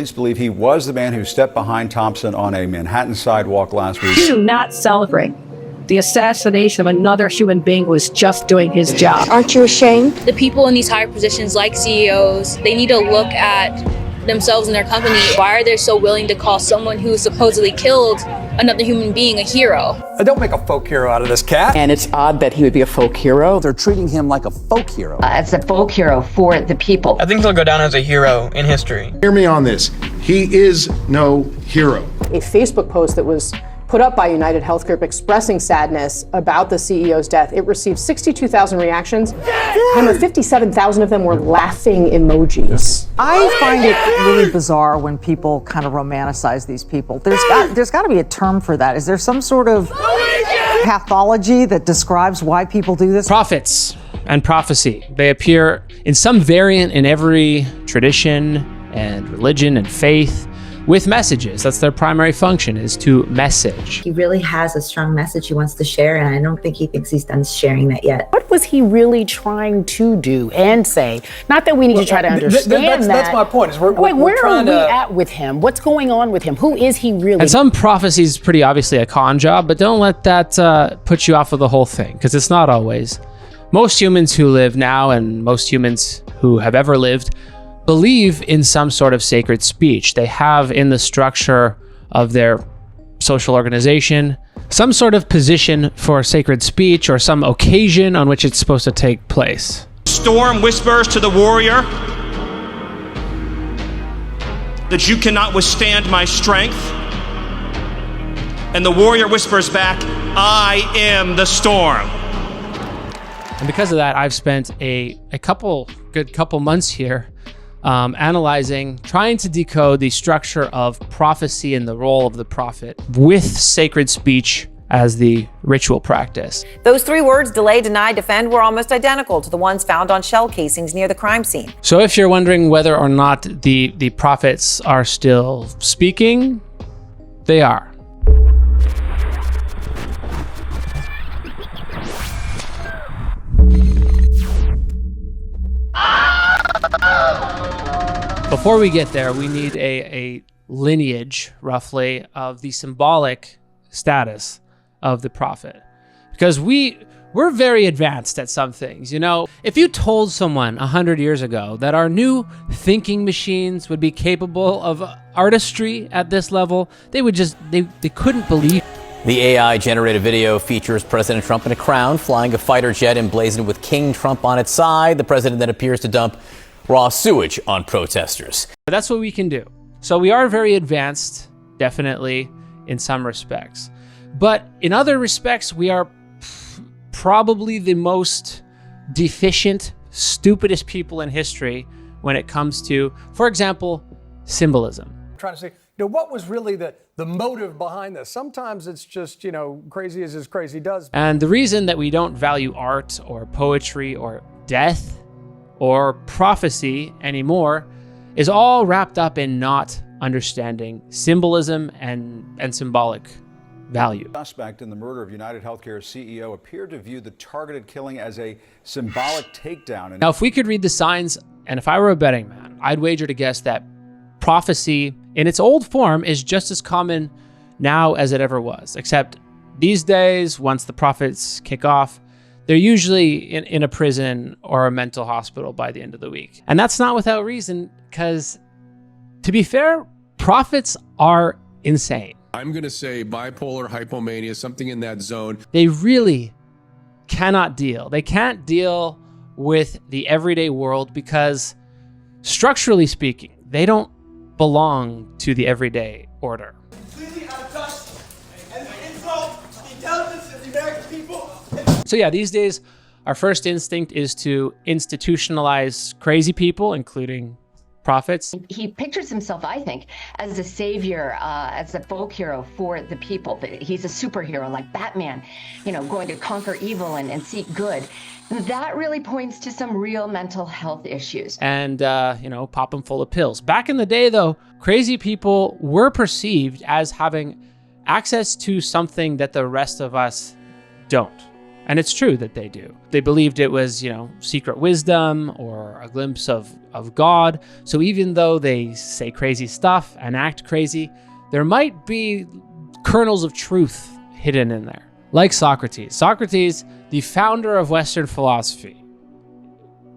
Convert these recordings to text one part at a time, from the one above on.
police believe he was the man who stepped behind Thompson on a Manhattan sidewalk last week. Do not celebrate the assassination of another human being who was just doing his job. Aren't you ashamed? The people in these higher positions, like CEOs, they need to look at themselves and their company. Why are they so willing to call someone who supposedly killed another human being a hero? Don't make a folk hero out of this cat. And it's odd that he would be a folk hero. They're treating him like a folk hero. As a folk hero for the people. I think he'll go down as a hero in history. Hear me on this. He is no hero. A Facebook post that was put up by United Health Group expressing sadness about the CEO's death. It received 62,000 reactions, and 57,000 of them were laughing emojis. I find it really bizarre when people kind of romanticize these people. There's got to be a term for that. Is there some sort of pathology that describes why people do this? Prophets and prophecy. They appear in some variant in every tradition and religion and faith, with messages. That's their primary function, is to message. He really has a strong message he wants to share, and I don't think he thinks he's done sharing that yet. What was he really trying to do and say? Not that we need to try to understand that. That's my point. Is where are we at with him? What's going on with him? Who is he really? And some prophecy is pretty obviously a con job, but don't let that put you off of the whole thing, because it's not always. Most humans who live now, and most humans who have ever lived, believe in some sort of sacred speech. They have in the structure of their social organization some sort of position for sacred speech or some occasion on which it's supposed to take place. Storm whispers to the warrior that you cannot withstand my strength. And the warrior whispers back, I am the storm. And because of that, I've spent a good couple months here analyzing, trying to decode the structure of prophecy and the role of the prophet with sacred speech as the ritual practice. Those three words, delay, deny, defend, were almost identical to the ones found on shell casings near the crime scene. So if you're wondering whether or not the prophets are still speaking, they are. Before we get there, we need a lineage, roughly, of the symbolic status of the prophet. Because we're very advanced at some things, you know? If you told someone 100 years ago that our new thinking machines would be capable of artistry at this level, they couldn't believe. The AI-generated video features President Trump in a crown, flying a fighter jet emblazoned with King Trump on its side. The president then appears to dump raw sewage on protesters. That's what we can do. So we are very advanced, definitely, in some respects. But in other respects, we are probably the most deficient, stupidest people in history when it comes to, for example, symbolism. I'm trying to say, what was really the motive behind this? Sometimes it's just, crazy as crazy does. And the reason that we don't value art or poetry or death or prophecy anymore is all wrapped up in not understanding symbolism and symbolic value. Suspect in the murder of United Healthcare's CEO appeared to view the targeted killing as a symbolic takedown. Now, if we could read the signs, and if I were a betting man, I'd wager to guess that prophecy in its old form is just as common now as it ever was, except these days, once the prophets kick off, they're usually in a prison or a mental hospital by the end of the week. And that's not without reason, because, to be fair, prophets are insane. I'm going to say bipolar hypomania, something in that zone. They really cannot deal. They can't deal with the everyday world because, structurally speaking, they don't belong to the everyday order. Completely out of touch and an insult to the intelligence of the American people. So yeah, these days, our first instinct is to institutionalize crazy people, including prophets. He pictures himself, I think, as a savior, as a folk hero for the people. He's a superhero like Batman, going to conquer evil and seek good. That really points to some real mental health issues. And, pop them full of pills. Back in the day, though, crazy people were perceived as having access to something that the rest of us don't. And it's true that they do. They believed it was, secret wisdom or a glimpse of God. So even though they say crazy stuff and act crazy, there might be kernels of truth hidden in there. Like Socrates. Socrates, the founder of Western philosophy.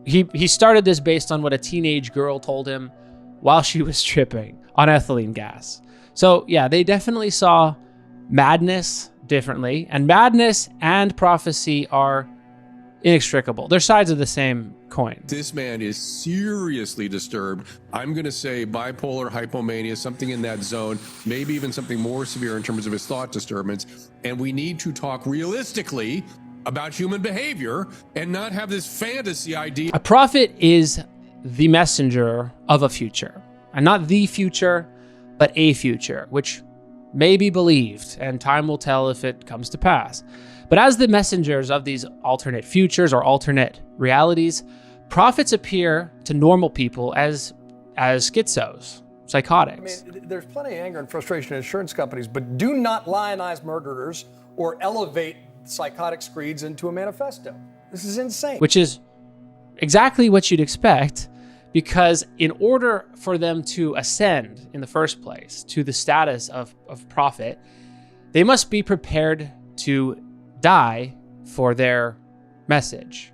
He started this based on what a teenage girl told him while she was tripping on ethylene gas. So yeah, they definitely saw madness differently, and madness and prophecy are inextricable. They're sides of the same coin. This man is seriously disturbed. I'm going to say bipolar hypomania, something in that zone, maybe even something more severe in terms of his thought disturbance. And we need to talk realistically about human behavior and not have this fantasy idea. A prophet is the messenger of a future, and not the future, but a future, which may be believed, and time will tell if it comes to pass. But as the messengers of these alternate futures or alternate realities, prophets appear to normal people as schizos, psychotics. I mean, there's plenty of anger and frustration in insurance companies, but do not lionize murderers or elevate psychotic screeds into a manifesto. This is insane. Which is exactly what you'd expect, because in order for them to ascend in the first place to the status of prophet, they must be prepared to die for their message.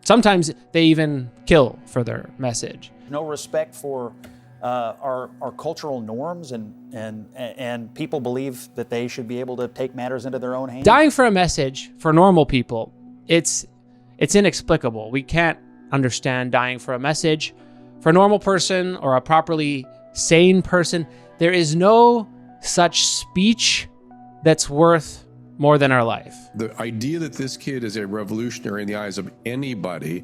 Sometimes they even kill for their message. No respect for our cultural norms, and people believe that they should be able to take matters into their own hands. Dying for a message for normal people, it's inexplicable. We can't understand dying for a message. For a normal person or a properly sane person, there is no such speech that's worth more than our life. The idea that this kid is a revolutionary in the eyes of anybody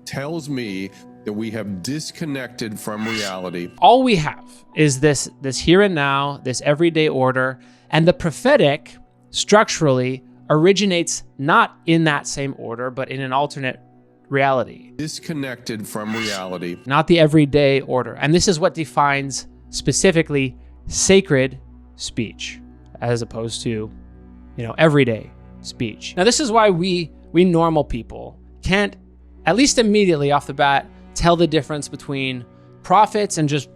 tells me that we have disconnected from reality. All we have is this here and now, this everyday order, and the prophetic structurally originates not in that same order, but in an alternate reality. Disconnected from reality. Not the everyday order. And this is what defines specifically sacred speech as opposed to, everyday speech. Now, this is why we normal people can't, at least immediately off the bat, tell the difference between prophets and just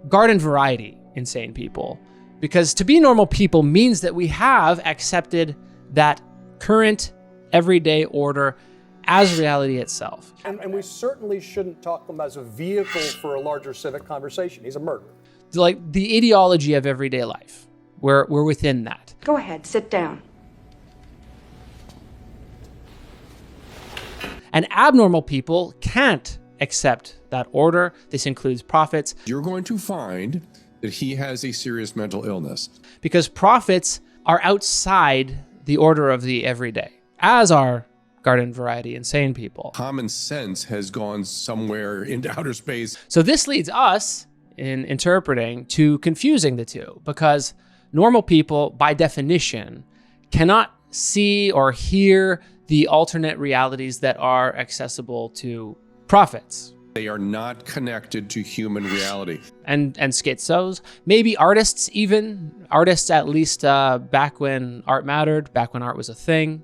garden variety insane people. Because to be normal people means that we have accepted that current everyday order as reality itself. And we certainly shouldn't talk him as a vehicle for a larger civic conversation. He's a murderer. Like the ideology of everyday life, we're within that. Go ahead, sit down. And abnormal people can't accept that order. This includes prophets. You're going to find that he has a serious mental illness. Because prophets are outside the order of the everyday, as are garden variety insane people. Common sense has gone somewhere into outer space. So this leads us, in interpreting, to confusing the two, because normal people, by definition, cannot see or hear the alternate realities that are accessible to prophets. They are not connected to human reality. And schizos, maybe artists even, artists at least back when art mattered, back when art was a thing.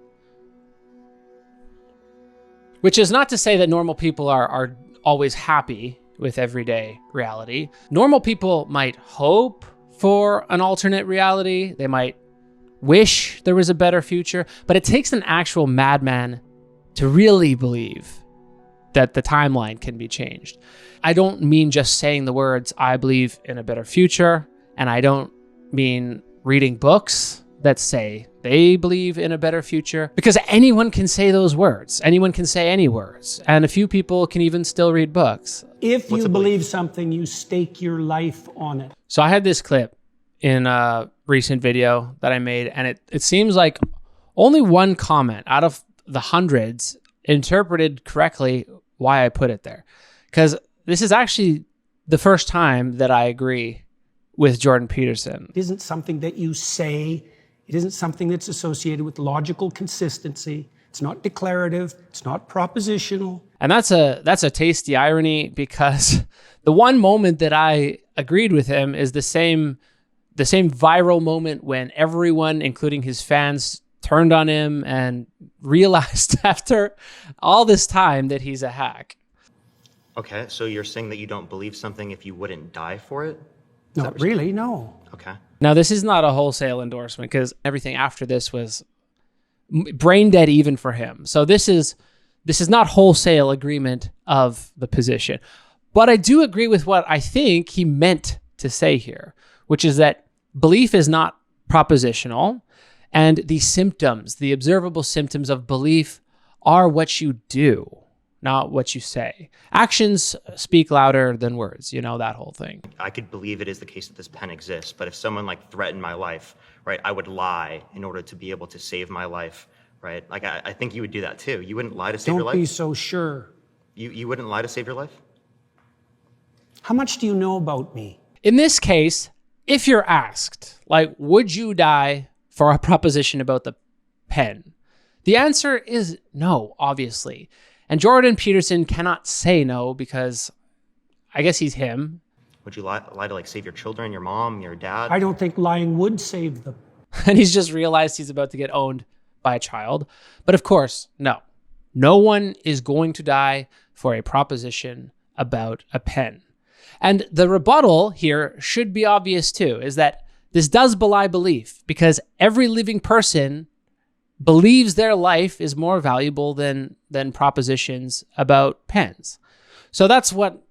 Which is not to say that normal people are always happy with everyday reality. Normal people might hope for an alternate reality. They might wish there was a better future, but it takes an actual madman to really believe that the timeline can be changed. I don't mean just saying the words, I believe in a better future, and I don't mean reading books that say they believe in a better future, because anyone can say those words. Anyone can say any words, and a few people can even still read books. If you believe something, you stake your life on it. So I had this clip in a recent video that I made, and it seems like only one comment out of the hundreds interpreted correctly why I put it there. Because this is actually the first time that I agree with Jordan Peterson. It isn't something that you say. It isn't something that's associated with logical consistency. It's not declarative. It's not propositional. And that's a tasty irony, because the one moment that I agreed with him is the same viral moment when everyone, including his fans, turned on him and realized after all this time that he's a hack. Okay, so you're saying that you don't believe something if you wouldn't die for it? Not really, no. Okay. Now, this is not a wholesale endorsement because everything after this was brain dead even for him. So this is not wholesale agreement of the position. But I do agree with what I think he meant to say here, which is that belief is not propositional, and the symptoms, the observable symptoms of belief are what you do, not what you say. Actions speak louder than words, you know, that whole thing. I could believe it is the case that this pen exists, but if someone like threatened my life, right, I would lie in order to be able to save my life, right? Like, I think you would do that too. You wouldn't lie to save your life? Don't be so sure. You wouldn't lie to save your life? How much do you know about me? In this case, if you're asked, like, would you die for a proposition about the pen? The answer is no, obviously. And Jordan Peterson cannot say no because I guess he's him. Would you lie to like save your children, your mom, your dad? I don't think lying would save them. And he's just realized he's about to get owned by a child. But of course, no. No one is going to die for a proposition about a pen. And the rebuttal here should be obvious too, is that this does belie belief because every living person believes their life is more valuable than propositions about pens. So that's what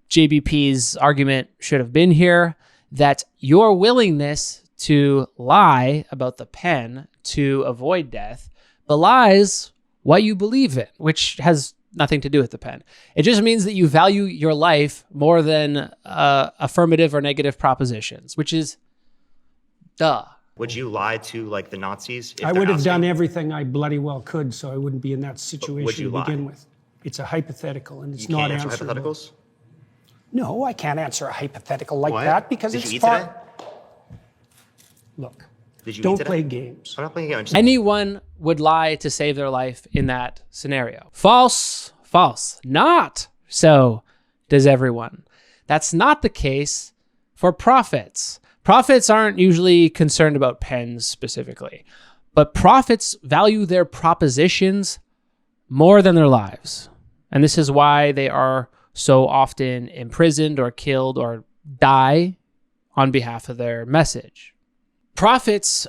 JBP's argument should have been here, that your willingness to lie about the pen to avoid death belies what you believe in, which has nothing to do with the pen. It just means that you value your life more than affirmative or negative propositions, which is duh. Would you lie to like the Nazis? I would have done everything I bloody well could so I wouldn't be in that situation to begin lie? with. It's a hypothetical and it's You not can't answer answerable. hypotheticals? No, I can't answer a hypothetical like Why? that because Did it's you eat far. today? Look, Did you don't eat today? play games. I'm not playing games. Anyone would lie to save their life in that scenario. False, false. Not so does everyone. That's not the case for prophets. Prophets aren't usually concerned about pens specifically, but prophets value their propositions more than their lives. And this is why they are so often imprisoned or killed or die on behalf of their message. Prophets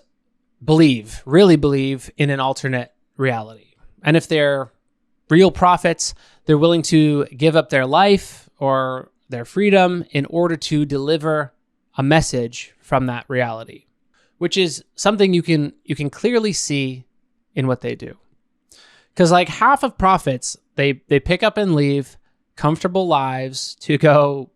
really believe in an alternate reality. And if they're real prophets, they're willing to give up their life or their freedom in order to deliver a message from that reality, which is something you can clearly see in what they do. Because like half of prophets, they pick up and leave comfortable lives to go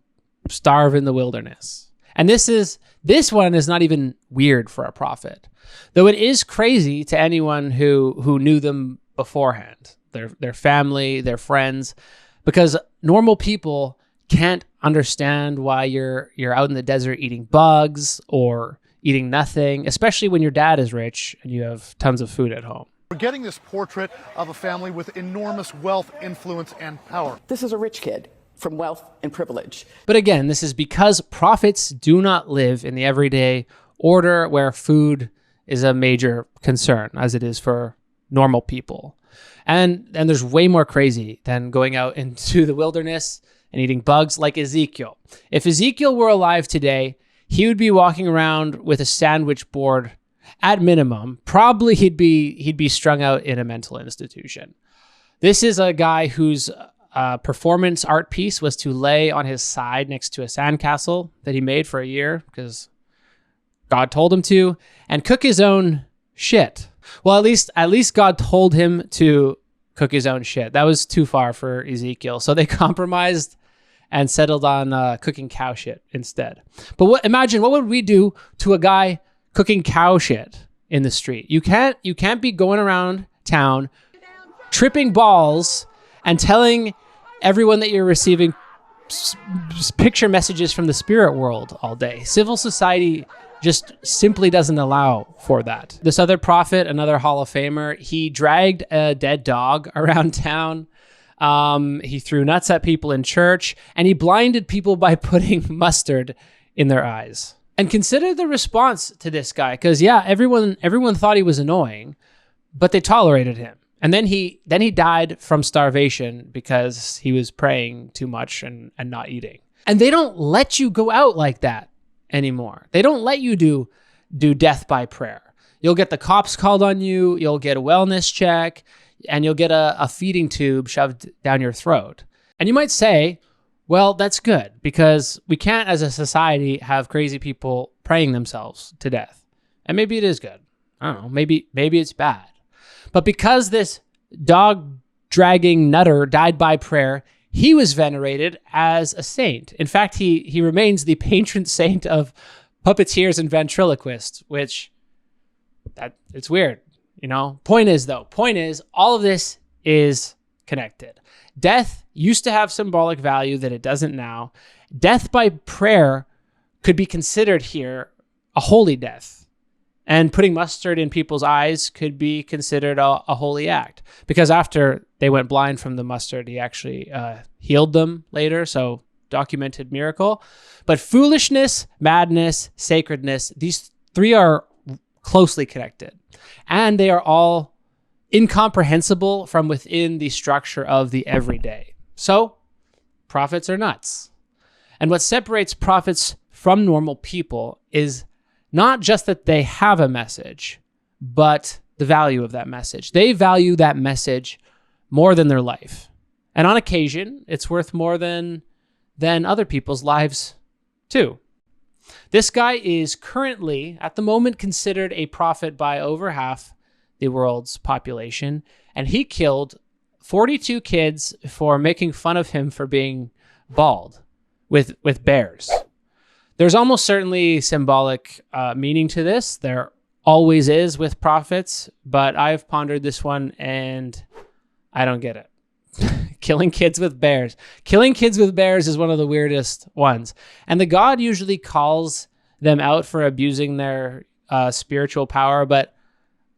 starve in the wilderness. And this one is not even weird for a prophet, though it is crazy to anyone who knew them beforehand, their family, their friends, because normal people can't understand why you're out in the desert eating bugs or eating nothing, especially when your dad is rich and you have tons of food at home. We're getting this portrait of a family with enormous wealth, influence, and power. This is a rich kid from wealth and privilege. But again, this is because prophets do not live in the everyday order where food is a major concern, as it is for normal people. And there's way more crazy than going out into the wilderness and eating bugs like Ezekiel. If Ezekiel were alive today, he would be walking around with a sandwich board. At minimum, probably he'd be strung out in a mental institution. This is a guy whose performance art piece was to lay on his side next to a sandcastle that he made for a year because God told him to, and cook his own shit. Well, at least God told him to cook his own shit. That was too far for Ezekiel, so they compromised and settled on cooking cow shit instead. But imagine what would we do to a guy cooking cow shit in the street? You can't be going around town tripping balls and telling everyone that you're receiving picture messages from the spirit world all day. Civil society just simply doesn't allow for that. This other prophet, another Hall of Famer, he dragged a dead dog around town. He threw nuts at people in church, and he blinded people by putting mustard in their eyes. And consider the response to this guy, because yeah, everyone thought he was annoying, but they tolerated him. And then he died from starvation because he was praying too much and not eating. And they don't let you go out like that anymore. They don't let you do death by prayer. You'll get the cops called on you, you'll get a wellness check, and you'll get a feeding tube shoved down your throat. And you might say, well, that's good, because we can't as a society have crazy people praying themselves to death. And maybe it is good. I don't know, maybe it's bad. But because this dog-dragging nutter died by prayer, he was venerated as a saint. In fact, he remains the patron saint of puppeteers and ventriloquists, which it's weird, you know? Point is, all of this is connected. Death used to have symbolic value that it doesn't now. Death by prayer could be considered here a holy death. And putting mustard in people's eyes could be considered a holy act, because after they went blind from the mustard, he actually healed them later, so documented miracle. But foolishness, madness, sacredness, these three are closely connected, and they are all incomprehensible from within the structure of the everyday. So prophets are nuts. And what separates prophets from normal people is not just that they have a message, but the value of that message. They value that message more than their life. And on occasion, it's worth more than other people's lives too. This guy is currently, at the moment, considered a prophet by over half the world's population. And he killed 42 kids for making fun of him for being bald with bears. There's almost certainly symbolic meaning to this. There always is with prophets, but I've pondered this one and I don't get it. Killing kids with bears. Killing kids with bears is one of the weirdest ones. And the God usually calls them out for abusing their spiritual power, but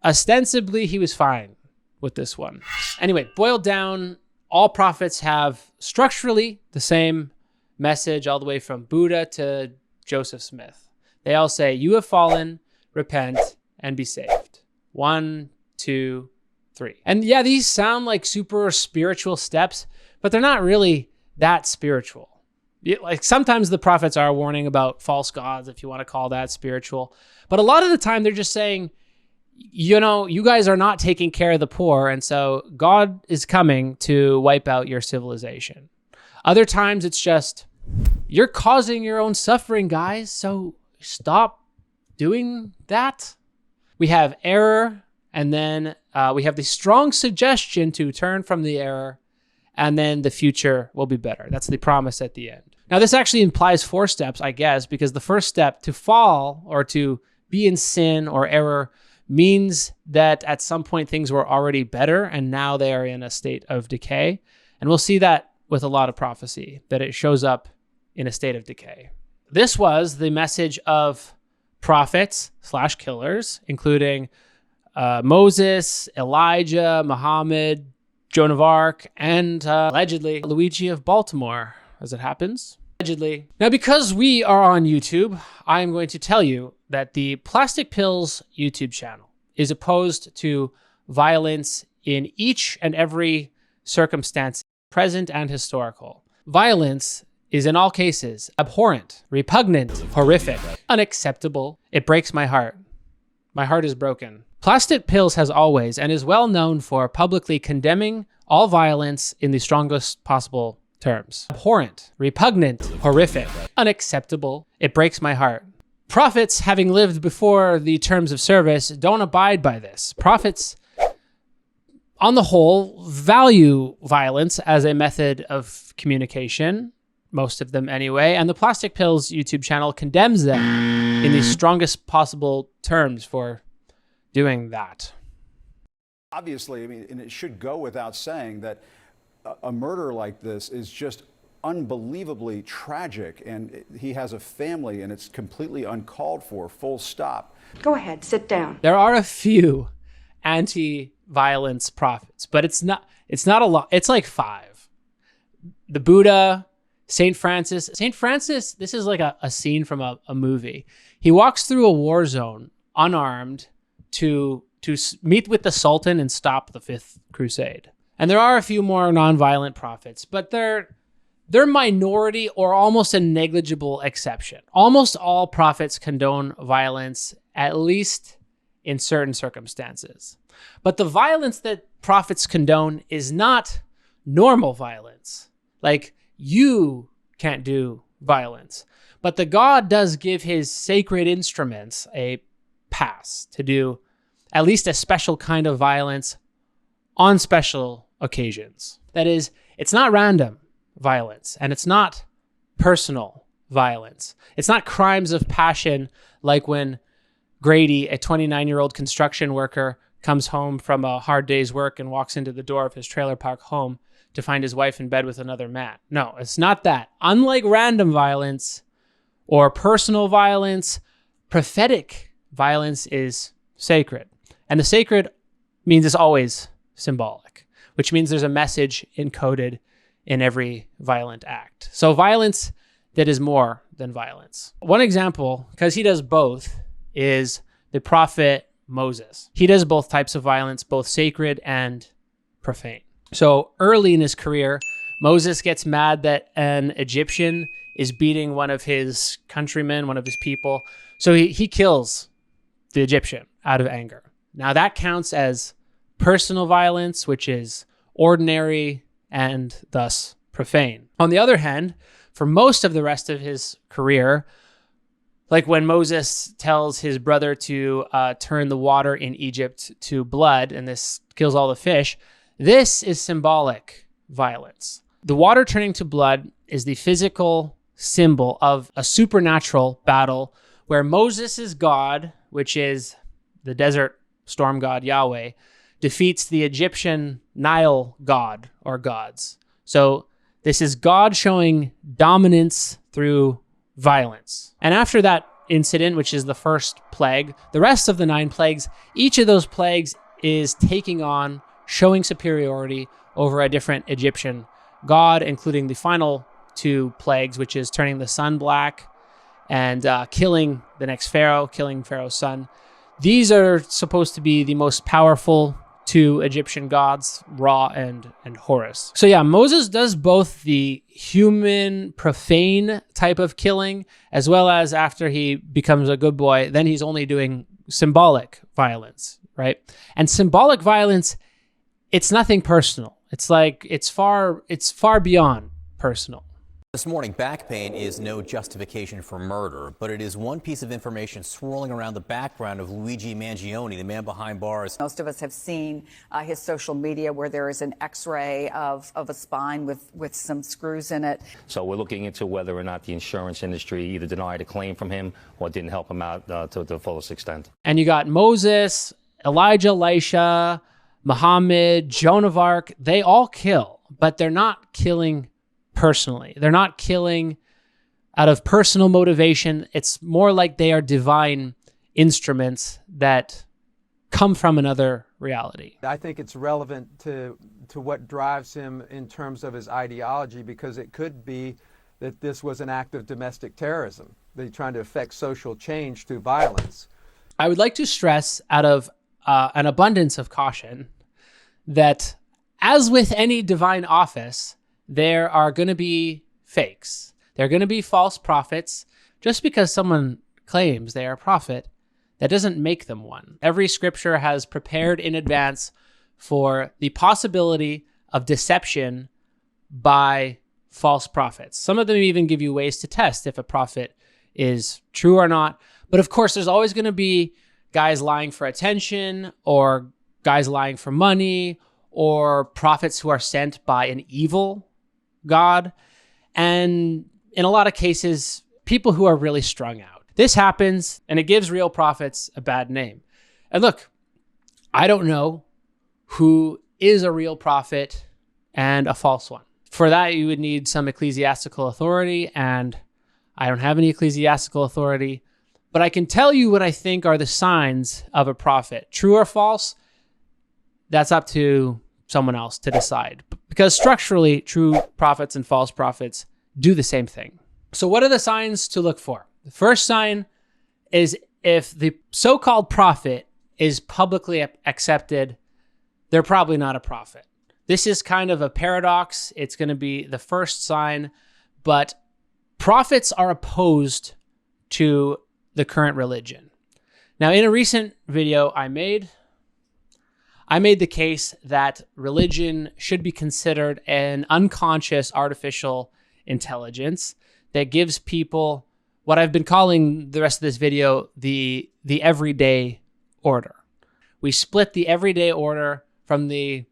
ostensibly he was fine with this one. Anyway, boiled down, all prophets have structurally the same message all the way from Buddha to Joseph Smith. They all say, you have fallen, repent, and be saved. 1, 2, 3. And yeah, these sound like super spiritual steps, but they're not really that spiritual. Like sometimes the prophets are warning about false gods, if you want to call that spiritual. But a lot of the time they're just saying, you know, you guys are not taking care of the poor, and so God is coming to wipe out your civilization. Other times it's just, you're causing your own suffering, guys, so stop doing that. We have error, and then we have the strong suggestion to turn from the error, and then the future will be better. That's the promise at the end. Now, this actually implies 4 steps, I guess, because the first step, to fall or to be in sin or error, means that at some point things were already better, and now they are in a state of decay. And we'll see that with a lot of prophecy, that it shows up in a state of decay. This was the message of prophets / killers, including Moses, Elijah, Muhammad, Joan of Arc, and allegedly Luigi of Baltimore, as it happens. Allegedly. Now, because we are on YouTube, I am going to tell you that the Plastic Pills YouTube channel is opposed to violence in each and every circumstance, present and historical. Violence is in all cases abhorrent, repugnant, horrific, unacceptable. It breaks my heart. My heart is broken. Plastic Pills has always and is well known for publicly condemning all violence in the strongest possible terms. Abhorrent, repugnant, horrific, unacceptable. It breaks my heart. Prophets, having lived before the terms of service, don't abide by this. Prophets, on the whole, value violence as a method of communication, most of them anyway, and the Plastic Pills YouTube channel condemns them in the strongest possible terms for doing that. Obviously, I mean, and it should go without saying that a murder like this is just unbelievably tragic, and he has a family, and it's completely uncalled for, full stop. Go ahead, sit down. There are a few anti-violence prophets, but it's not a lot. It's like 5. The Buddha, Saint Francis, this is like a scene from a movie. He walks through a war zone unarmed to meet with the Sultan and stop the Fifth Crusade. And there are a few more nonviolent prophets, but they're minority or almost a negligible exception. Almost all prophets condone violence, at least in certain circumstances. But the violence that prophets condone is not normal violence. Like, you can't do violence. But the God does give his sacred instruments a pass to do at least a special kind of violence on special occasions. That is, it's not random violence, and it's not personal violence. It's not crimes of passion like when Grady, a 29-year-old construction worker, comes home from a hard day's work and walks into the door of his trailer park home to find his wife in bed with another man. No, it's not that. Unlike random violence or personal violence, prophetic violence is sacred. And the sacred means it's always symbolic, which means there's a message encoded in every violent act. So violence that is more than violence. One example, because he does both, is the prophet Moses. He does both types of violence, both sacred and profane. So early in his career, Moses gets mad that an Egyptian is beating one of his countrymen, one of his people. So he kills the Egyptian out of anger. Now that counts as personal violence, which is ordinary and thus profane. On the other hand, for most of the rest of his career, like when Moses tells his brother to turn the water in Egypt to blood, and this kills all the fish, this is symbolic violence. The water turning to blood is the physical symbol of a supernatural battle where Moses' God, which is the desert storm god Yahweh, defeats the Egyptian Nile god or gods. So this is God showing dominance through violence. And after that incident, which is the first plague, the rest of the 9 plagues, each of those plagues is taking on, showing superiority over a different Egyptian god, including the final 2 plagues, which is turning the sun black and killing the next pharaoh, killing Pharaoh's son. These are supposed to be the most powerful 2 Egyptian gods, Ra and Horus. So yeah, Moses does both the human profane type of killing, as well as after he becomes a good boy, then he's only doing symbolic violence, right? And symbolic violence, it's nothing personal. It's like, it's far beyond personal. This morning, back pain is no justification for murder, but it is one piece of information swirling around the background of Luigi Mangione, the man behind bars. Most of us have seen his social media where there is an x-ray of a spine with some screws in it. So we're looking into whether or not the insurance industry either denied a claim from him or didn't help him out to the fullest extent. And you got Moses, Elijah, Elisha, Muhammad, Joan of Arc. They all kill, but they're not killing personally. They're not killing out of personal motivation. It's more like they are divine instruments that come from another reality. I think it's relevant to what drives him in terms of his ideology, because it could be that this was an act of domestic terrorism, that he's trying to affect social change through violence. I would like to stress, out of an abundance of caution, that as with any divine office, there are going to be fakes. There are going to be false prophets. Just because someone claims they are a prophet, that doesn't make them one. Every scripture has prepared in advance for the possibility of deception by false prophets. Some of them even give you ways to test if a prophet is true or not. But of course, there's always going to be guys lying for attention, or guys lying for money, or prophets who are sent by an evil God, and in a lot of cases, people who are really strung out. This happens, and it gives real prophets a bad name. And look, I don't know who is a real prophet and a false one. For that, you would need some ecclesiastical authority, and I don't have any ecclesiastical authority, but I can tell you what I think are the signs of a prophet. True or false, that's up to someone else to decide. Because structurally, true prophets and false prophets do the same thing. So what are the signs to look for? The first sign is if the so-called prophet is publicly accepted, they're probably not a prophet. This is kind of a paradox. It's going to be the first sign, but prophets are opposed to the current religion. Now, in a recent video I made the case that religion should be considered an unconscious artificial intelligence that gives people what I've been calling the rest of this video the everyday order. We split the everyday order from the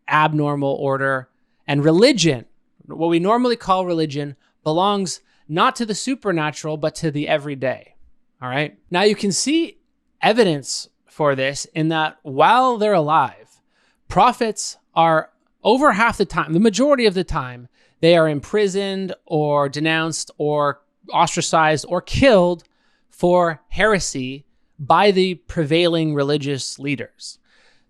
abnormal order, and religion, what we normally call religion, belongs not to the supernatural, but to the everyday. All right. Now you can see evidence for this in that while they're alive, prophets are over half the time, the majority of the time, they are imprisoned or denounced or ostracized or killed for heresy by the prevailing religious leaders.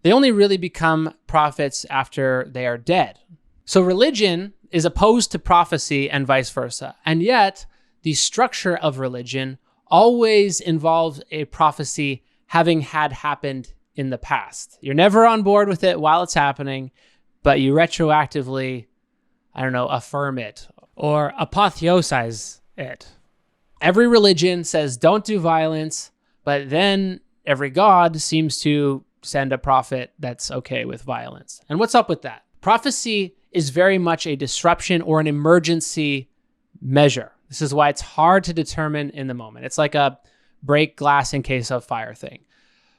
They only really become prophets after they are dead. So religion is opposed to prophecy and vice versa. And yet the structure of religion always involves a prophecy having had happened in the past. You're never on board with it while it's happening, but you retroactively, affirm it or apotheosize it. Every religion says don't do violence, but then every god seems to send a prophet that's okay with violence. And what's up with that? Prophecy is very much a disruption or an emergency measure. This is why it's hard to determine in the moment. It's like a break glass in case of fire thing.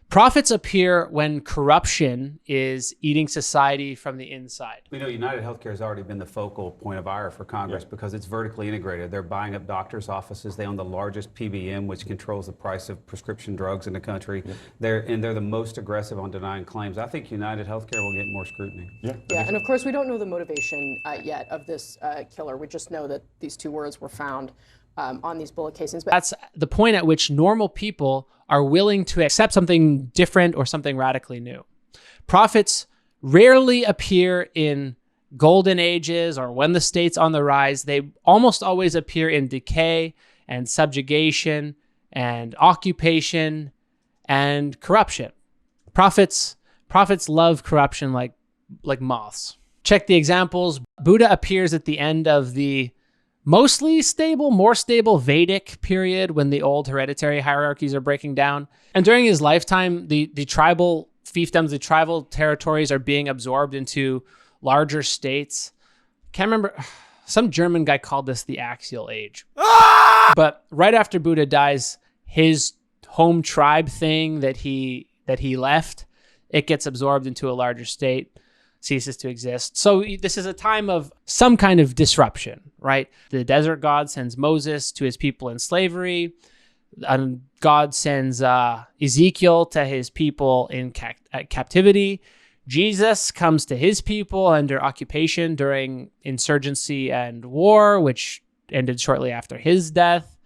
Prophets appear when corruption is eating society from the inside. We know United Healthcare has already been the focal point of ire for Congress because it's vertically integrated. They're buying up doctors' offices. They own the largest PBM, which controls the price of prescription drugs in the country. They're the most aggressive on denying claims. I think United Healthcare will get more scrutiny. Yeah, and of course we don't know the motivation yet of this killer. We just know that these two words were found on these bullet casings. But that's the point at which normal people are willing to accept something different or something radically new. Prophets rarely appear in golden ages or when the state's on the rise. They almost always appear in decay and subjugation and occupation and corruption. Prophets love corruption like moths. Check the examples. Buddha appears at the end of the mostly stable, more stable Vedic period when the old hereditary hierarchies are breaking down. And during his lifetime, the tribal fiefdoms, the tribal territories are being absorbed into larger states. Can't remember, some German guy called this the axial age. But right after Buddha dies, his home tribe thing that he left, it gets absorbed into a larger state, ceases to exist. So this is a time of some kind of disruption, right? The desert god sends Moses to his people in slavery. God sends Ezekiel to his people in captivity. Jesus comes to his people under occupation during insurgency and war, which ended shortly after his death.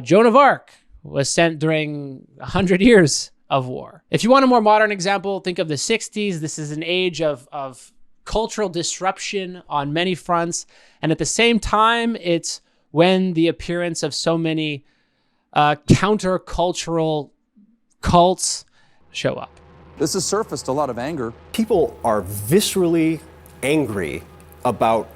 Joan of Arc was sent during 100 years of war. If you want a more modern example, think of the 60s. This is an age of cultural disruption on many fronts. And at the same time, it's when the appearance of so many countercultural cults show up. This has surfaced a lot of anger. People are viscerally angry about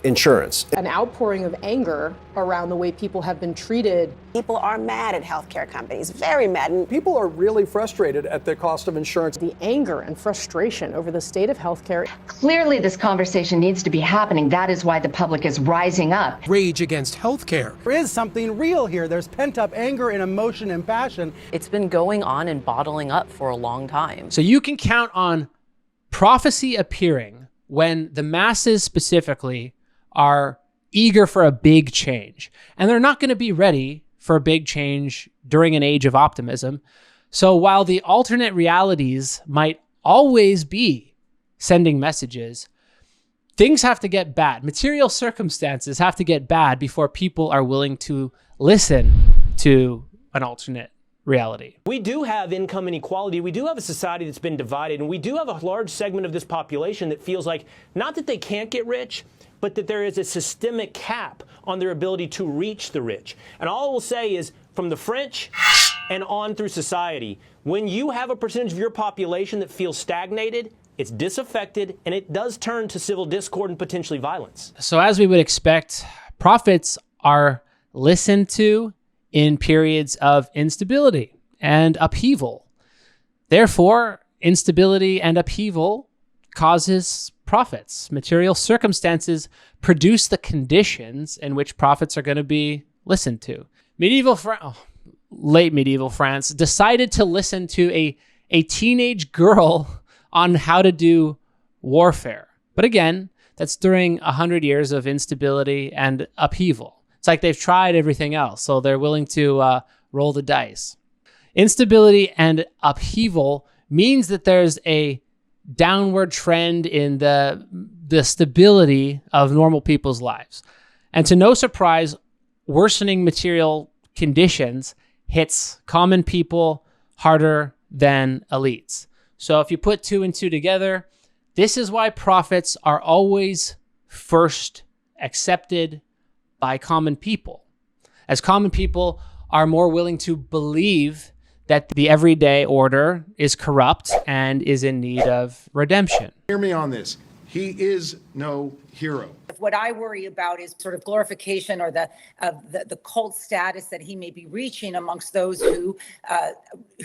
insurance. An outpouring of anger around the way people have been treated. People are mad at healthcare companies, very mad. And people are really frustrated at the cost of insurance. The anger and frustration over the state of healthcare. Clearly, this conversation needs to be happening. That is why the public is rising up. Rage against healthcare. There is something real here. There's pent-up anger and emotion and passion. It's been going on and bottling up for a long time. So you can count on prophecy appearing when the masses specifically are eager for a big change. And they're not going to be ready for a big change during an age of optimism. So while the alternate realities might always be sending messages, things have to get bad. Material circumstances have to get bad before people are willing to listen to an alternate reality. We do have income inequality. We do have a society that's been divided, and we do have a large segment of this population that feels like not that they can't get rich, but that there is a systemic cap on their ability to reach the rich. And all I will say is, from the French and on through society, when you have a percentage of your population that feels stagnated, it's disaffected, and it does turn to civil discord and potentially violence. So as we would expect, prophets are listened to in periods of instability and upheaval. Therefore, instability and upheaval causes prophets. Material circumstances produce the conditions in which prophets are going to be listened to. Late medieval France decided to listen to a teenage girl on how to do warfare. But again, that's during 100 years of instability and upheaval. It's like they've tried everything else, so they're willing to roll the dice. Instability and upheaval means that there's a downward trend in the stability of normal people's lives. And to no surprise, worsening material conditions hits common people harder than elites. So if you put 2 and 2 together, this is why prophets are always first accepted by common people, as common people are more willing to believe that the everyday order is corrupt and is in need of redemption. Hear me on this. He is no hero. What I worry about is sort of glorification or the cult status that he may be reaching amongst those who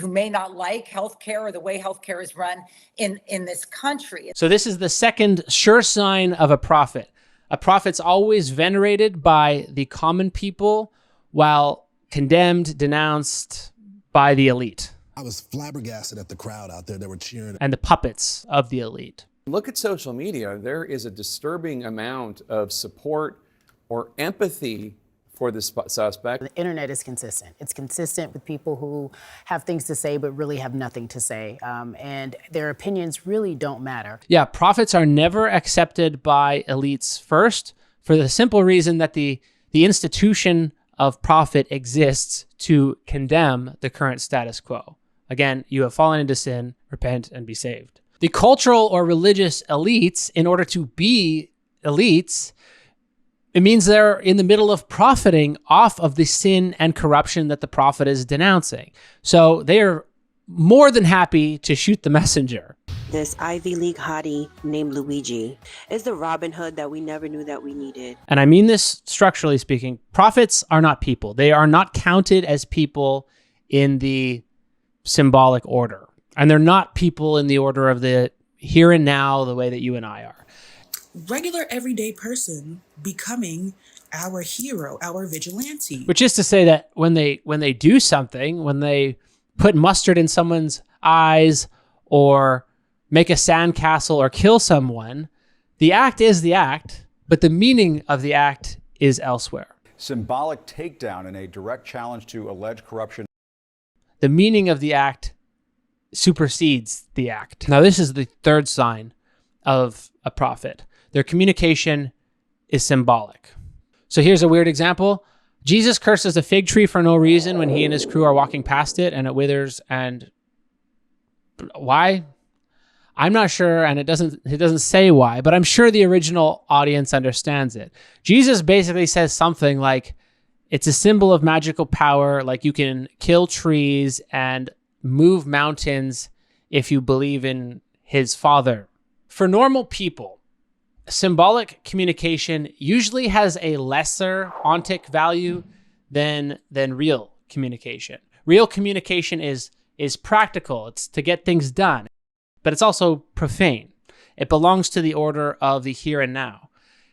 may not like healthcare or the way healthcare is run in this country. So this is the second sure sign of a prophet. A prophet's always venerated by the common people while condemned, denounced by the elite. I was flabbergasted at the crowd out there that were cheering. And the puppets of the elite. Look at social media. There is a disturbing amount of support or empathy for the suspect. The internet is consistent. It's consistent with people who have things to say but really have nothing to say. And their opinions really don't matter. Yeah, prophets are never accepted by elites first, for the simple reason that the institution of prophet exists to condemn the current status quo. Again, you have fallen into sin, repent and be saved. The cultural or religious elites, in order to be elites, it means they're in the middle of profiting off of the sin and corruption that the prophet is denouncing. So they are more than happy to shoot the messenger. This Ivy League hottie named Luigi is the Robin Hood that we never knew that we needed. And I mean this structurally speaking. Prophets are not people. They are not counted as people in the symbolic order. And they're not people in the order of the here and now, the way that you and I are. Regular everyday person becoming our hero, our vigilante. Which is to say that when they do something, when they put mustard in someone's eyes or make a sandcastle or kill someone, the act is the act, but the meaning of the act is elsewhere. Symbolic takedown in a direct challenge to alleged corruption. The meaning of the act supersedes the act. Now, this is the third sign of a prophet. Their communication is symbolic. So here's a weird example. Jesus curses a fig tree for no reason when he and his crew are walking past it and it withers. And why? I'm not sure, and it doesn't say why, but I'm sure the original audience understands it. Jesus basically says something like, it's a symbol of magical power, like you can kill trees and move mountains if you believe in his Father. For normal people, symbolic communication usually has a lesser ontic value than real communication. Real communication is practical. It's to get things done, but it's also profane. It belongs to the order of the here and now.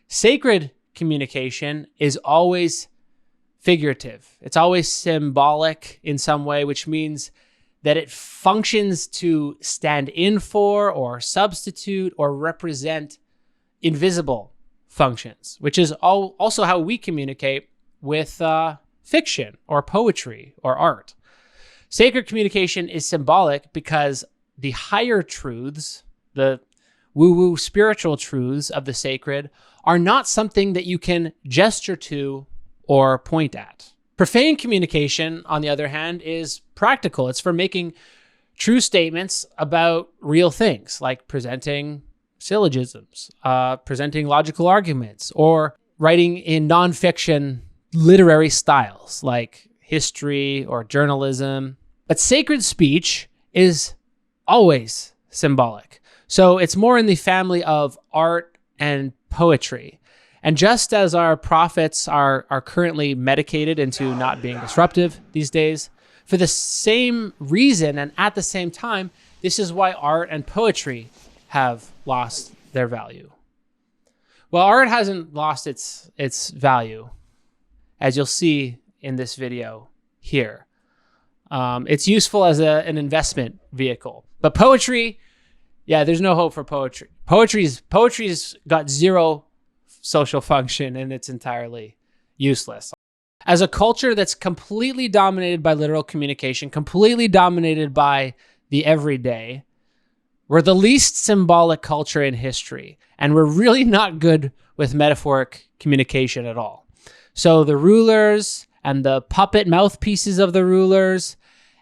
Sacred communication is always figurative. It's always symbolic in some way, which means that it functions to stand in for or substitute or represent invisible functions, which is also how we communicate with fiction or poetry or art. Sacred communication is symbolic because the higher truths, the woo-woo spiritual truths of the sacred, are not something that you can gesture to or point at. Profane communication, on the other hand, is practical. It's for making true statements about real things, like presenting syllogisms, presenting logical arguments, or writing in nonfiction literary styles like history or journalism. But sacred speech is always symbolic. So it's more in the family of art and poetry. And just as our prophets are currently medicated into not being disruptive these days, for the same reason and at the same time, this is why art and poetry have lost their value. Well, art hasn't lost its value, as you'll see in this video here. It's useful as an investment vehicle. But poetry, yeah, there's no hope for poetry. Poetry's got zero social function, and it's entirely useless. As a culture that's completely dominated by literal communication, completely dominated by the everyday, we're the least symbolic culture in history, and we're really not good with metaphoric communication at all. So the rulers and the puppet mouthpieces of the rulers,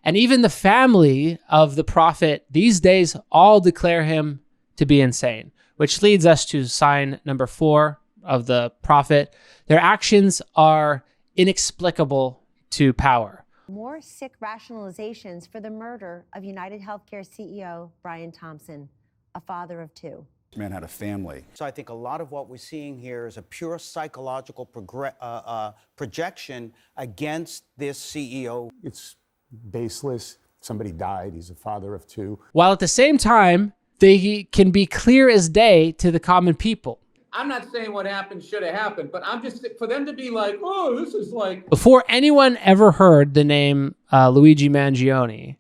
and even the family of the prophet these days all declare him to be insane, which leads us to sign number 4 of the prophet. Their actions are inexplicable to power. More sick rationalizations for the murder of United Healthcare CEO Brian Thompson, a father of 2. This man had a family. So I think a lot of what we're seeing here is a pure psychological projection against this CEO. It's baseless. Somebody died. He's a father of 2. While at the same time, they can be clear as day to the common people. I'm not saying what happened should have happened, but I'm just, for them to be like, oh, this is like... Before anyone ever heard the name Luigi Mangione,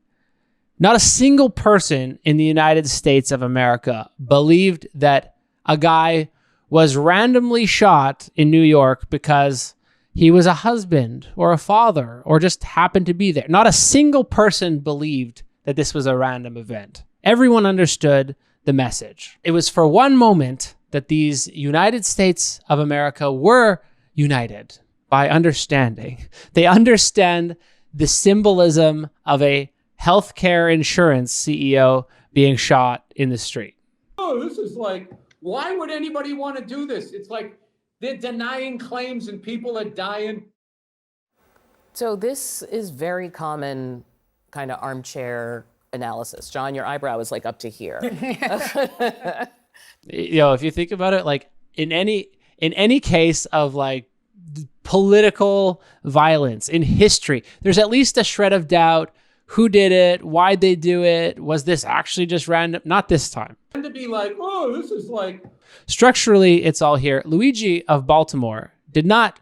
not a single person in the United States of America believed that a guy was randomly shot in New York because he was a husband or a father or just happened to be there. Not a single person believed that this was a random event. Everyone understood the message. It was for one moment that these United States of America were united by understanding. They understand the symbolism of a healthcare insurance CEO being shot in the street. Oh, this is like, why would anybody want to do this? It's like they're denying claims and people are dying. So this is very common kind of armchair analysis. John, your eyebrow is like up to here. You know, if you think about it, like in any case of like political violence in history, there's at least a shred of doubt. Who did it? Why'd they do it? Was this actually just random? Not this time. And to be like, oh, this is like... Structurally, it's all here. Luigi of Baltimore did not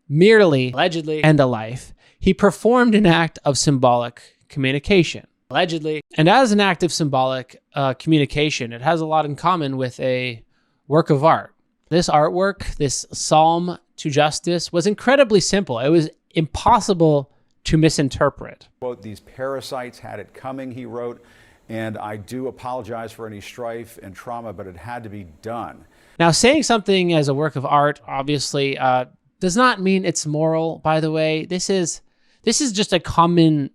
merely, allegedly, end a life. He performed an act of symbolic communication. Allegedly. And as an act of symbolic communication, it has a lot in common with a work of art. This artwork, this Psalm to Justice, was incredibly simple. It was impossible to misinterpret. Quote, these parasites had it coming, he wrote, and I do apologize for any strife and trauma, but it had to be done. Now, saying something as a work of art, obviously, does not mean it's moral, by the way. This is just a common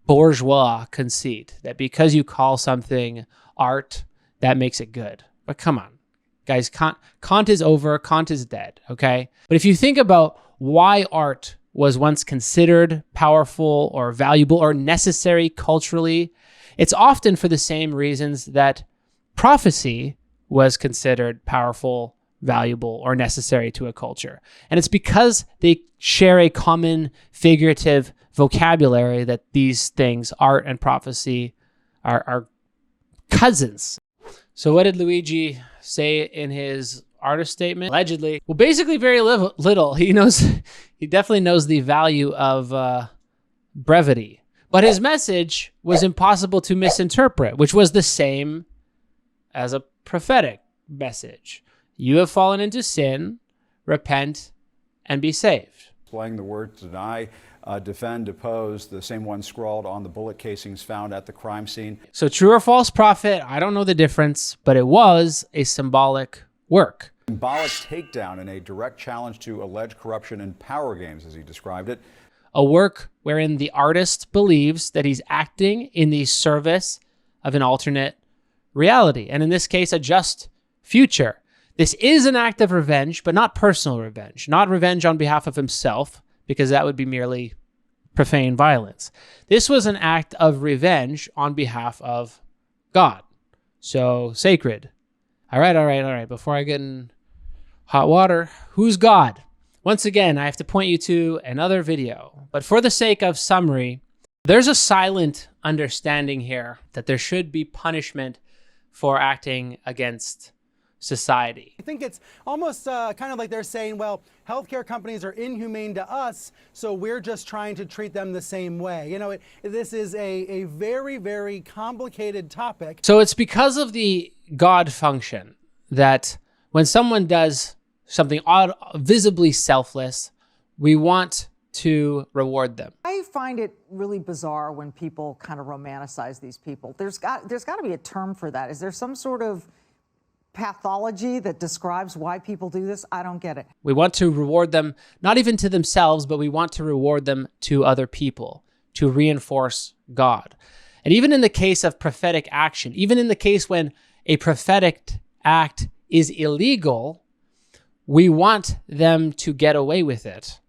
bourgeois conceit that because you call something art, that makes it good. But come on, guys, Kant is over, Kant is dead, okay? But if you think about why art was once considered powerful or valuable or necessary culturally, it's often for the same reasons that prophecy was considered powerful, valuable, or necessary to a culture. And it's because they share a common figurative vocabulary that these things, art and prophecy, are cousins. So what did Luigi say in his artist statement? Allegedly. Well, basically very little. He definitely knows the value of brevity. But his message was impossible to misinterpret, which was the same as a prophetic message. You have fallen into sin, repent, and be saved. Displaying the words deny, defend, depose, the same one scrawled on the bullet casings found at the crime scene. So true or false prophet, I don't know the difference, but it was a symbolic work. Symbolic takedown in a direct challenge to alleged corruption in power games, as he described it. a work wherein the artist believes that he's acting in the service of an alternate reality, and in this case, a just future. This is an act of revenge, but not personal revenge, not revenge on behalf of himself, because that would be merely profane violence. This was an act of revenge on behalf of God. So sacred. All right. Before I get in hot water, who's God? Once again, I have to point you to another video, but for the sake of summary, there's a silent understanding here that there should be punishment for acting against society. I think it's almost kind of like they're saying, well, healthcare companies are inhumane to us, so we're just trying to treat them the same way. You know, this is a very, very complicated topic. So it's because of the God function that when someone does something odd, visibly selfless, we want to reward them. I find it really bizarre when people kind of romanticize these people. There's got to be a term for that. Is there some sort of pathology that describes why people do this? I don't get it. We want to reward them, not even to themselves, but we want to reward them to other people, to reinforce God. And even in the case of prophetic action, even in the case when a prophetic act is illegal, we want them to get away with it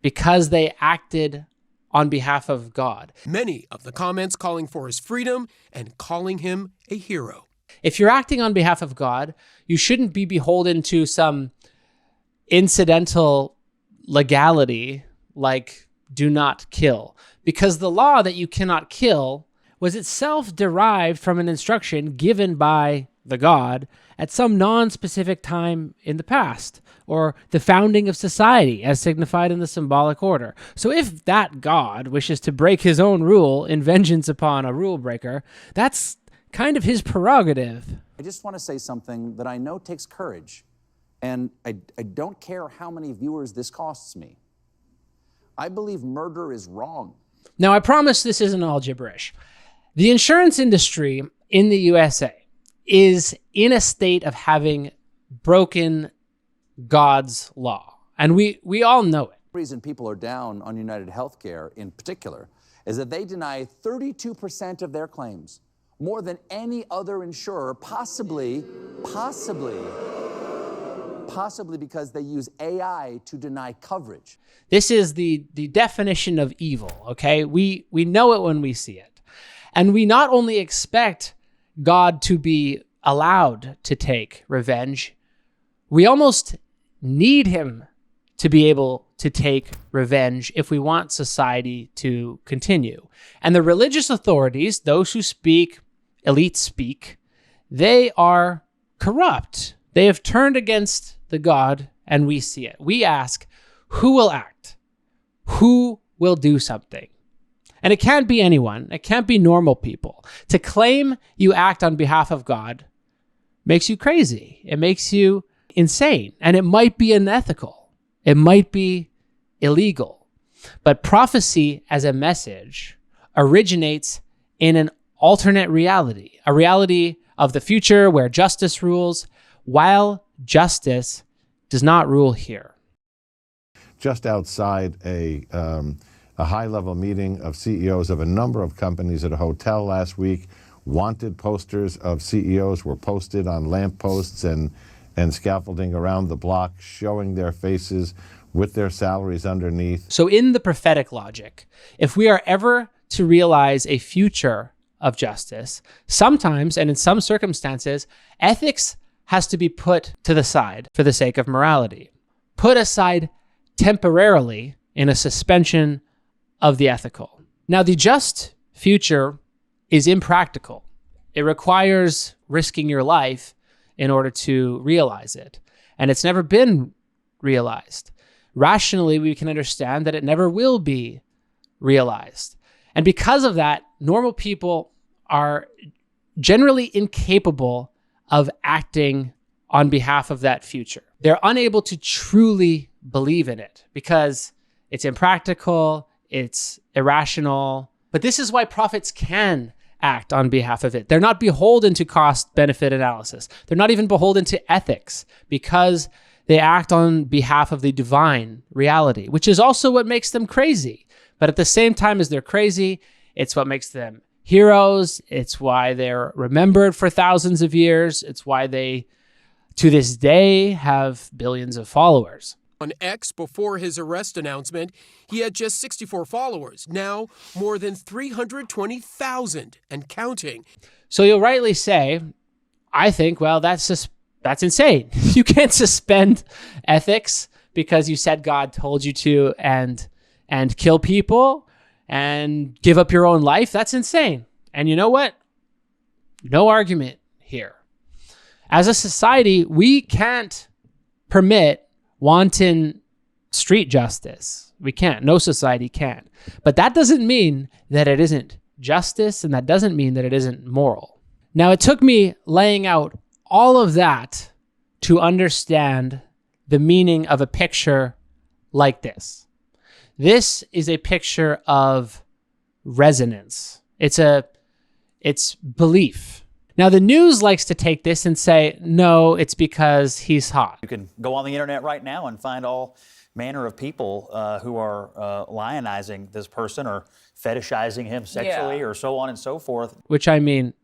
because they acted on behalf of God. Many of the comments calling for his freedom and calling him a hero. If you're acting on behalf of God, you shouldn't be beholden to some incidental legality like do not kill, because the law that you cannot kill was itself derived from an instruction given by the God at some non-specific time in the past, or the founding of society as signified in the symbolic order. So if that God wishes to break his own rule in vengeance upon a rule breaker, that's kind of his prerogative. I just want to say something that I know takes courage, and I don't care how many viewers this costs me. I believe murder is wrong. Now, I promise this isn't all gibberish. The insurance industry in the USA is in a state of having broken God's law, and we all know it. The reason people are down on United Healthcare in particular is that they deny 32% of their claims, more than any other insurer, possibly because they use AI to deny coverage. This is the definition of evil, okay? We know it when we see it. And we not only expect God to be allowed to take revenge, we almost need him to be able to take revenge if we want society to continue. And the religious authorities, those who speak, elite speak, they are corrupt. They have turned against the God, and we see it. We ask, who will act? Who will do something? And it can't be anyone. It can't be normal people. To claim you act on behalf of God makes you crazy. It makes you insane. And it might be unethical. It might be illegal. But prophecy as a message originates in an alternate reality, a reality of the future where justice rules, while justice does not rule here. Just outside a high-level meeting of CEOs of a number of companies at a hotel last week, wanted posters of CEOs were posted on lampposts and scaffolding around the block, showing their faces with their salaries underneath. So in the prophetic logic, if we are ever to realize a future of justice, sometimes, and in some circumstances, ethics has to be put to the side for the sake of morality. Put aside temporarily in a suspension of the ethical. Now, the just future is impractical. It requires risking your life in order to realize it. And it's never been realized. Rationally, we can understand that it never will be realized. And because of that, normal people are generally incapable of acting on behalf of that future. They're unable to truly believe in it because it's impractical, it's irrational. But this is why prophets can act on behalf of it. They're not beholden to cost-benefit analysis. They're not even beholden to ethics because they act on behalf of the divine reality, which is also what makes them crazy. But at the same time as they're crazy, it's what makes them heroes. It's why they're remembered for thousands of years. It's why they, to this day, have billions of followers. On X, before his arrest announcement, he had just 64 followers. Now, more than 320,000 and counting. So you'll rightly say, I think, well, that's insane. You can't suspend ethics because you said God told you to and kill people and give up your own life. That's insane. And you know what? No argument here. As a society, we can't permit wanton street justice. We can't. No society can. But that doesn't mean that it isn't justice, and that doesn't mean that it isn't moral. Now, it took me laying out all of that to understand the meaning of a picture like this. This is a picture of resonance. It's belief. Now, the news likes to take this and say, no, it's because he's hot. You can go on the internet right now and find all manner of people who are lionizing this person or fetishizing him sexually or so on and so forth. Which, I mean,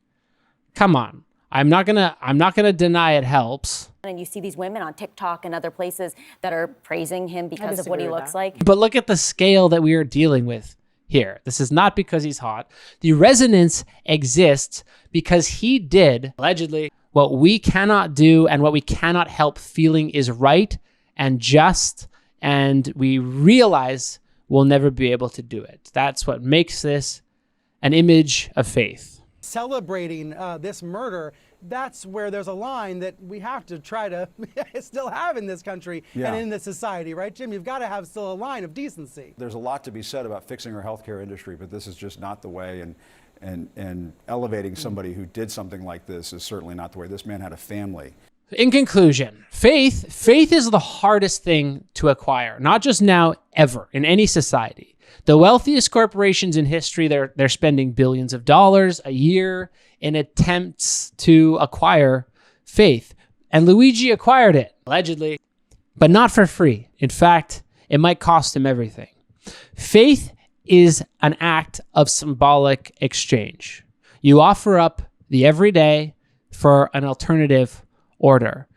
come on. I'm not gonna deny it helps. And you see these women on TikTok and other places that are praising him because of what he looks like. But look at the scale that we are dealing with here. This is not because he's hot. The resonance exists because he did, allegedly, what we cannot do and what we cannot help feeling is right and just, and we realize we'll never be able to do it. That's what makes this an image of faith. Celebrating this murder, that's where there's a line that we have to try to still have in this country and in this society, right, Jim? You've got to have still a line of decency. There's a lot to be said about fixing our healthcare industry, but this is just not the way, and elevating somebody who did something like this is certainly not the way. This man had a family. In conclusion, faith is the hardest thing to acquire, not just now, ever, in any society. The wealthiest corporations in history, they're spending billions of dollars a year in attempts to acquire faith. And Luigi acquired it, allegedly, but not for free. In fact, it might cost him everything. Faith is an act of symbolic exchange. You offer up the everyday for an alternative order.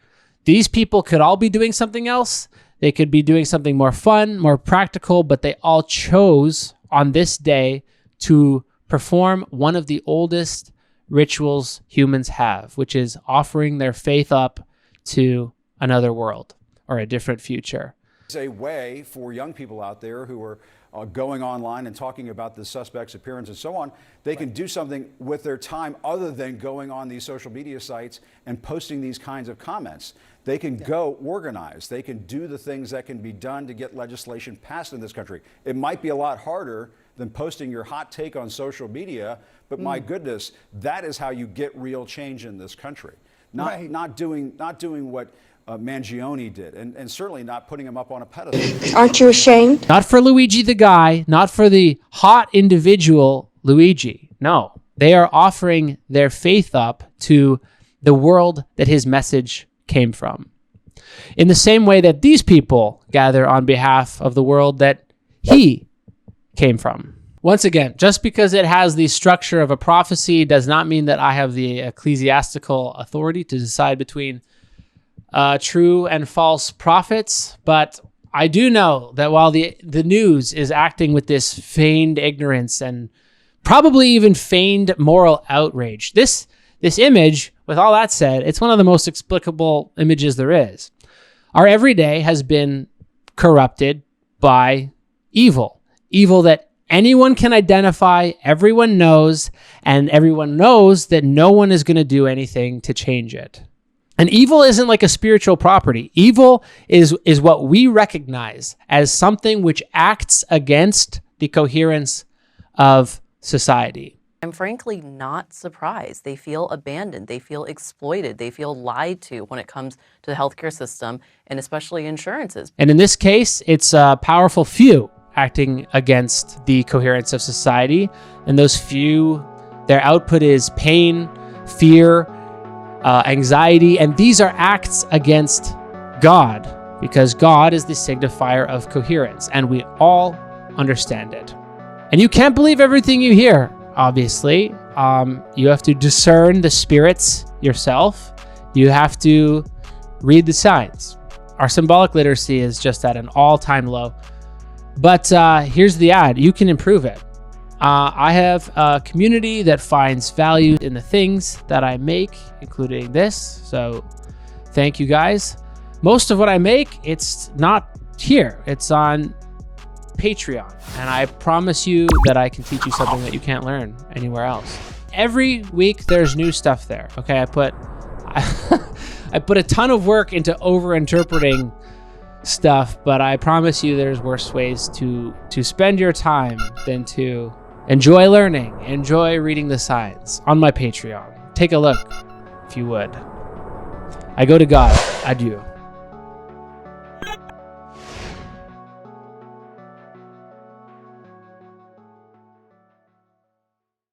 These people could all be doing something else. They could be doing something more fun, more practical, but they all chose on this day to perform one of the oldest rituals humans have, which is offering their faith up to another world or a different future. It's a way for young people out there who are going online and talking about the suspect's appearance and so on. They can do something with their time other than going on these social media sites and posting these kinds of comments. They can go organize. They can do the things that can be done to get legislation passed in this country. It might be a lot harder than posting your hot take on social media, but my goodness, that is how you get real change in this country. Not doing what Mangione did, and certainly not putting him up on a pedestal. Aren't you ashamed? Not for Luigi the guy, not for the hot individual Luigi. No, they are offering their faith up to the world that his message came from. In the same way that these people gather on behalf of the world that he came from. Once again, just because it has the structure of a prophecy does not mean that I have the ecclesiastical authority to decide between true and false prophets, but I do know that while the news is acting with this feigned ignorance and probably even feigned moral outrage, this image, with all that said, it's one of the most explicable images there is. Our everyday has been corrupted by evil that anyone can identify, everyone knows, and everyone knows that no one is going to do anything to change it. And evil isn't like a spiritual property. Evil is what we recognize as something which acts against the coherence of society. I'm frankly not surprised. They feel abandoned. They feel exploited. They feel lied to when it comes to the healthcare system and especially insurances. And in this case, it's a powerful few acting against the coherence of society. And those few, their output is pain, fear, anxiety, and these are acts against God, because God is the signifier of coherence, and we all understand it. And you can't believe everything you hear, obviously. You have to discern the spirits yourself. You have to read the signs. Our symbolic literacy is just at an all-time low. But here's the ad. You can improve it. I have a community that finds value in the things that I make, including this. So thank you guys. Most of what I make, it's not here. It's on Patreon. And I promise you that I can teach you something that you can't learn anywhere else. Every week there's new stuff there. Okay, I put a ton of work into over-interpreting stuff, but I promise you there's worse ways to spend your time than to enjoy learning, enjoy reading the signs on my Patreon. Take a look if you would. I go to God. Adieu.